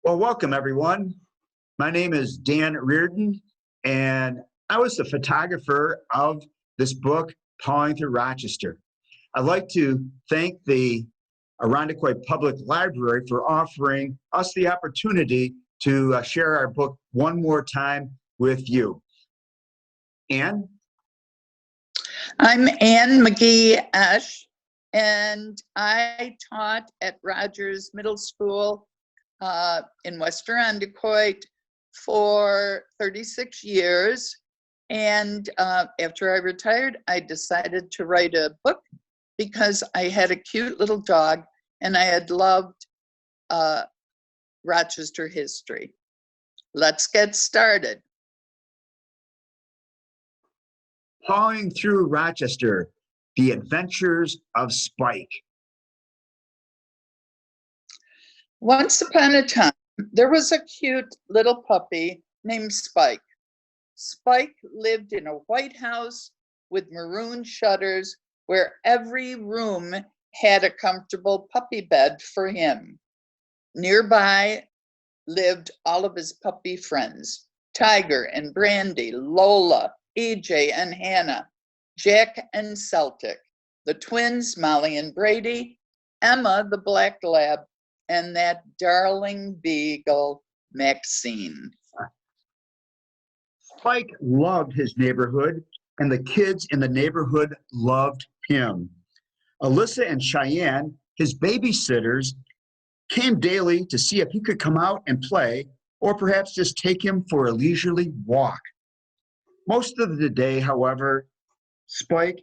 Well, welcome everyone. My name is Dan Reardon, and I was the photographer of this book, Pawing through Rochester. I'd like to thank the Irondequoit Public Library for offering us the opportunity to share our book one more time with you. Anne? I'm Ann McGee Esch, and I taught at Rogers Middle School in West Irondequoit for 36 years. And after I retired, I decided to write a book because I had a cute little dog and I had loved Rochester history. Let's get started. Pawing through Rochester, The Adventures of Spike. Once upon a time, there was a cute little puppy named Spike. Spike lived in a white house with maroon shutters where every room had a comfortable puppy bed for him. Nearby lived all of his puppy friends, Tiger and Brandy, Lola, EJ and Hannah, Jack and Celtic, the twins, Molly and Brady, Emma, the black lab, and that darling beagle, Maxine. Spike loved his neighborhood, and the kids in the neighborhood loved him. Alyssa and Cheyenne, his babysitters, came daily to see if he could come out and play, or perhaps just take him for a leisurely walk. Most of the day, however, Spike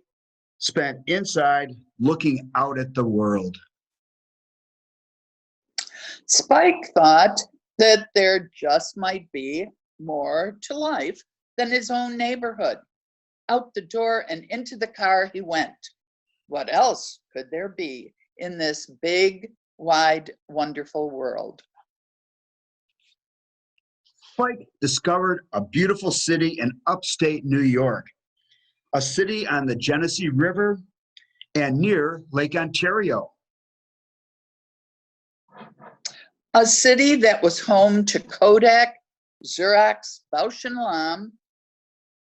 spent inside looking out at the world. Spike thought that there just might be more to life than his own neighborhood. Out the door and into the car he went. What else could there be in this big, wide, wonderful world? Spike discovered a beautiful city in upstate New York, a city on the Genesee River and near Lake Ontario. A city that was home to Kodak, Xerox, Bausch and Lomb,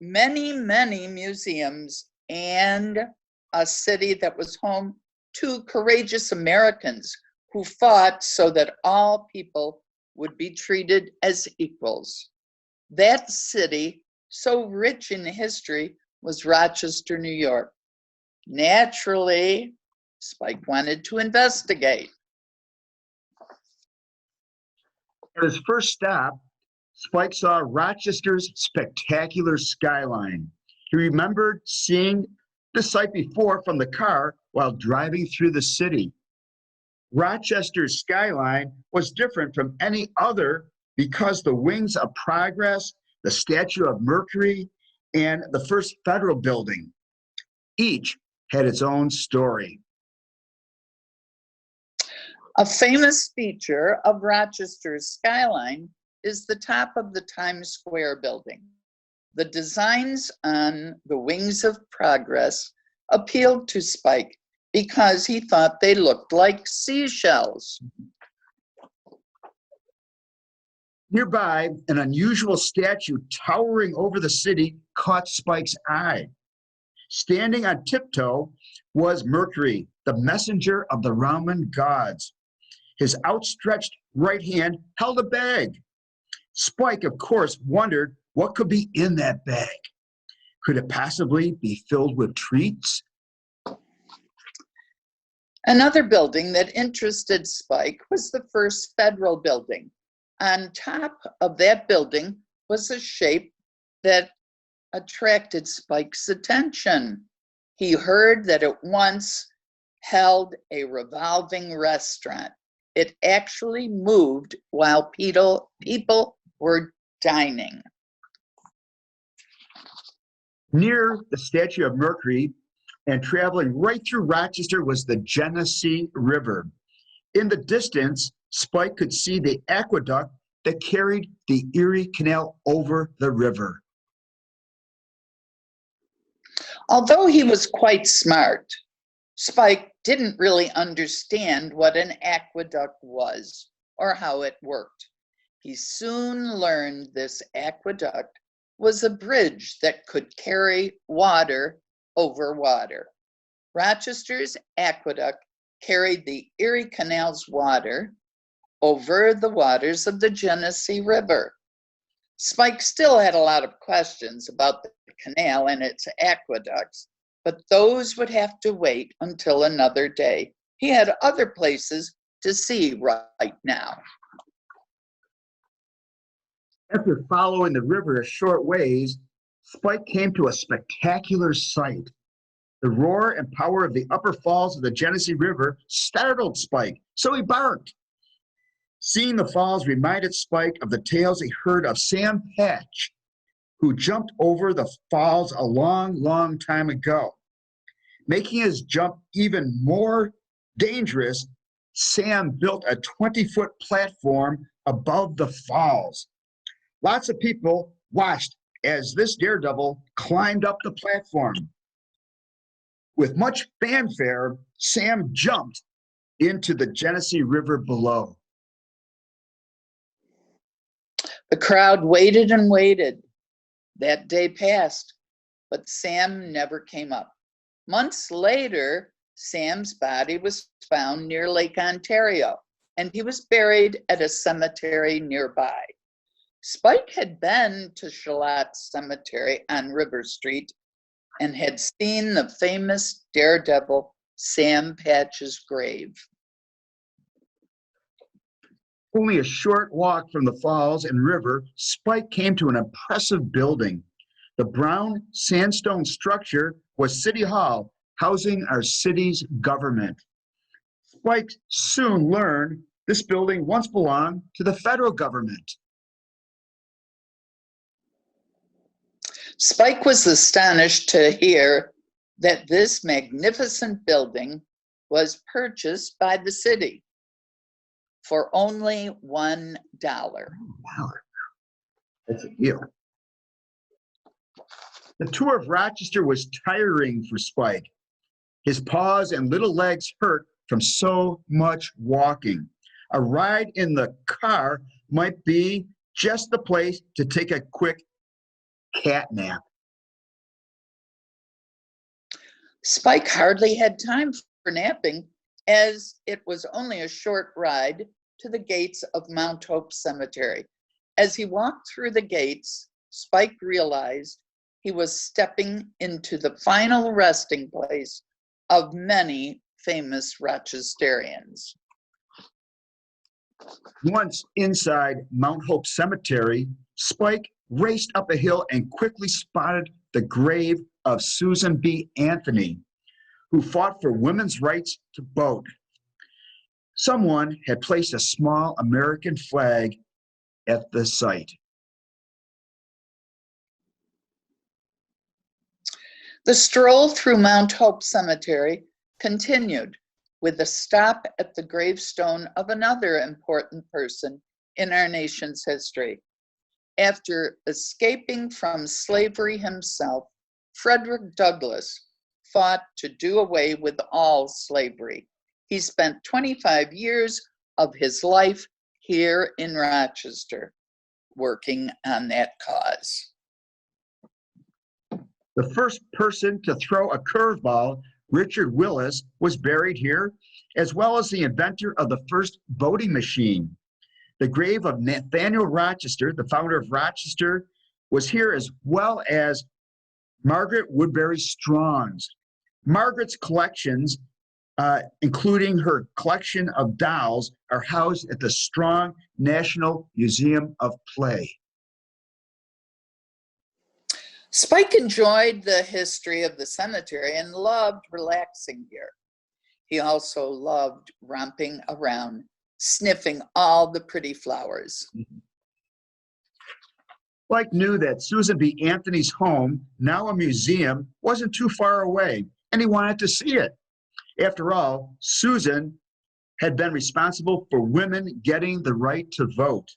many, many museums, and a city that was home to courageous Americans who fought so that all people would be treated as equals. That city, so rich in history, was Rochester, New York. Naturally, Spike wanted to investigate. At his first stop, Spike saw Rochester's spectacular skyline. He remembered seeing the sight before from the car while driving through the city. Rochester's skyline was different from any other because the Wings of Progress, the Statue of Mercury, and the first federal building, each had its own story. A famous feature of Rochester's skyline is the top of the Times Square building. The designs on the Wings of Progress appealed to Spike because he thought they looked like seashells. Nearby, an unusual statue towering over the city caught Spike's eye. Standing on tiptoe was Mercury, the messenger of the Roman gods. His outstretched right hand held a bag. Spike, of course, wondered what could be in that bag. Could it possibly be filled with treats? Another building that interested Spike was the first federal building. On top of that building was a shape that attracted Spike's attention. He heard that it once held a revolving restaurant. It actually moved while people were dining. Near the Statue of Mercury and traveling right through Rochester was the Genesee River. In the distance, Spike could see the aqueduct that carried the Erie Canal over the river. Although he was quite smart, Spike didn't really understand what an aqueduct was or how it worked. He soon learned this aqueduct was a bridge that could carry water over water. Rochester's aqueduct carried the Erie Canal's water over the waters of the Genesee River. Spike still had a lot of questions about the canal and its aqueducts, but those would have to wait until another day. He had other places to see right now. After following the river a short ways, Spike came to a spectacular sight. The roar and power of the upper falls of the Genesee River startled Spike, so he barked. Seeing the falls reminded Spike of the tales he heard of Sam Patch, who jumped over the falls a long, long time ago. Making his jump even more dangerous, Sam built a 20-foot platform above the falls. Lots of people watched as this daredevil climbed up the platform. With much fanfare, Sam jumped into the Genesee River below. The crowd waited and waited. That day passed, but Sam never came up. Months later, Sam's body was found near Lake Ontario, and he was buried at a cemetery nearby. Spike had been to Charlotte Cemetery on River Street and had seen the famous daredevil Sam Patch's grave. Only a short walk from the falls and river, Spike came to an impressive building. The brown sandstone structure was City Hall, housing our city's government. Spike soon learned this building once belonged to the federal government. Spike was astonished to hear that this magnificent building was purchased by the city for only $1. That's a deal. The tour of Rochester was tiring for Spike. His paws and little legs hurt from so much walking. A ride in the car might be just the place to take a quick cat nap. Spike hardly had time for napping, as it was only a short ride to the gates of Mount Hope Cemetery. As he walked through the gates, Spike realized he was stepping into the final resting place of many famous Rochesterians. Once inside Mount Hope Cemetery, Spike raced up a hill and quickly spotted the grave of Susan B. Anthony, who fought for women's rights to vote. Someone had placed a small American flag at the site. The stroll through Mount Hope Cemetery continued with a stop at the gravestone of another important person in our nation's history. After escaping from slavery himself, Frederick Douglass fought to do away with all slavery. He spent 25 years of his life here in Rochester working on that cause. The first person to throw a curveball, Richard Willis, was buried here, as well as the inventor of the first voting machine. The grave of Nathaniel Rochester, the founder of Rochester, was here, as well as Margaret Woodbury Strong's. Margaret's collections, including her collection of dolls, are housed at the Strong National Museum of Play. Spike enjoyed the history of the cemetery and loved relaxing here. He also loved romping around, sniffing all the pretty flowers. Spike knew that Susan B. Anthony's home, now a museum, wasn't too far away, and he wanted to see it. After all, Susan had been responsible for women getting the right to vote.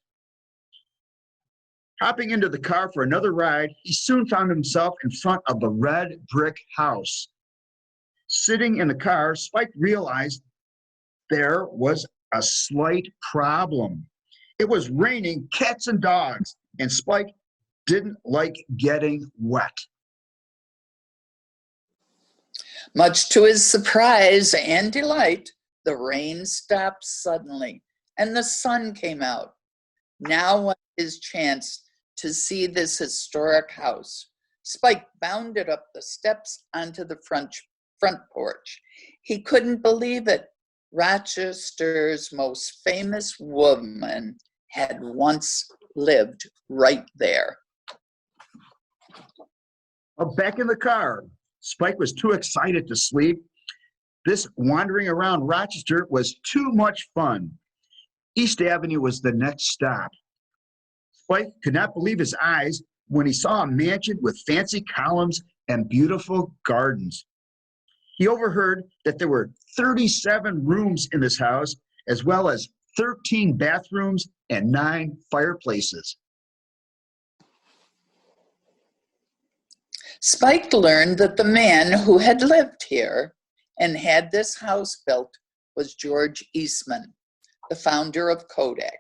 Hopping into the car for another ride, he soon found himself in front of the red brick house. Sitting in the car, Spike realized there was a slight problem. It was raining cats and dogs, and Spike didn't like getting wet. Much to his surprise and delight, the rain stopped suddenly and the sun came out. Now was his chance to see this historic house. Spike bounded up the steps onto the front porch. He couldn't believe it. Rochester's most famous woman had once lived right there. Back in the car, Spike was too excited to sleep. This wandering around Rochester was too much fun. East Avenue was the next stop. Spike could not believe his eyes when he saw a mansion with fancy columns and beautiful gardens. He overheard that there were 37 rooms in this house, as well as 13 bathrooms and 9 fireplaces. Spike learned that the man who had lived here and had this house built was George Eastman, the founder of Kodak.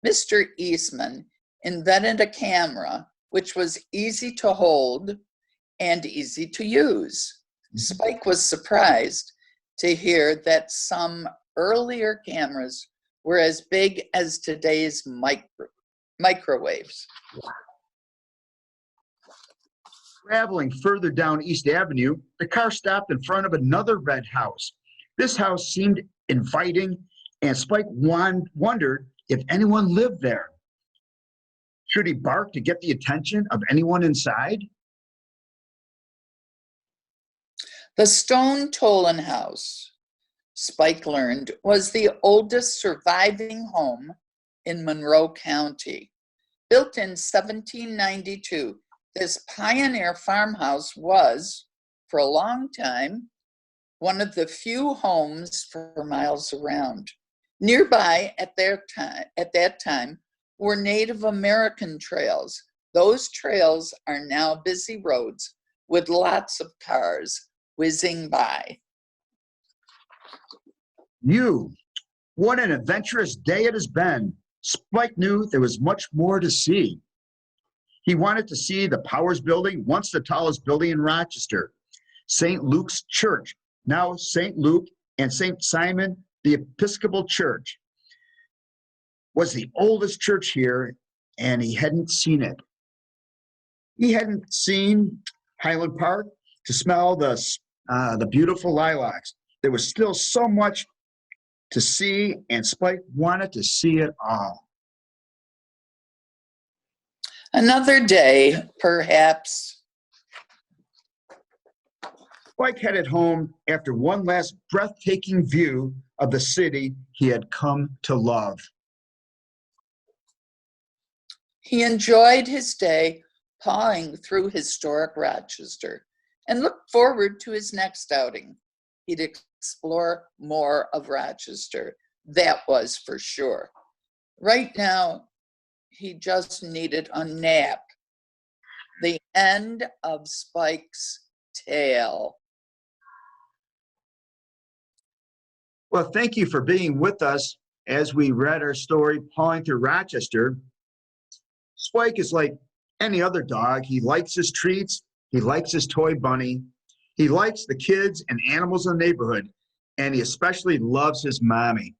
Mr. Eastman invented a camera which was easy to hold and easy to use. Spike was surprised to hear that some earlier cameras were as big as today's microwaves. Traveling further down East Avenue, the car stopped in front of another red house. This house seemed inviting, and Spike wondered if anyone lived there. Should he bark to get the attention of anyone inside? The stone Tolan House, Spike learned, was the oldest surviving home in Monroe County. Built in 1792, this pioneer farmhouse was, for a long time, one of the few homes for miles around. Nearby at that time were Native American trails. Those trails are now busy roads with lots of cars whizzing by. What an adventurous day it has been. Spike knew there was much more to see. He wanted to see the Powers Building, once the tallest building in Rochester, St. Luke's Church, now St. Luke, and St. Simon the Episcopal Church was the oldest church here, and he hadn't seen it. He hadn't seen Highland Park to smell the beautiful lilacs. There was still so much to see, and Spike wanted to see it all. Another day, perhaps. Spike headed home after one last breathtaking view of the city he had come to love. He enjoyed his day pawing through historic Rochester and looked forward to his next outing. He'd explore more of Rochester, that was for sure. Right now, he just needed a nap. The end of Spike's tale. Well, thank you for being with us as we read our story, Pawing Through Rochester. Spike is like any other dog. He likes his treats. He likes his toy bunny. He likes the kids and animals in the neighborhood, and he especially loves his mommy.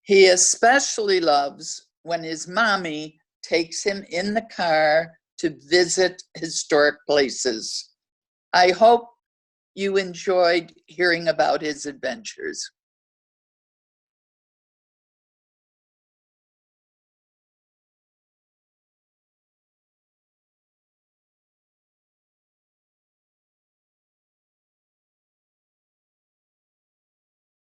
He especially loves when his mommy takes him in the car to visit historic places. I hope you enjoyed hearing about his adventures.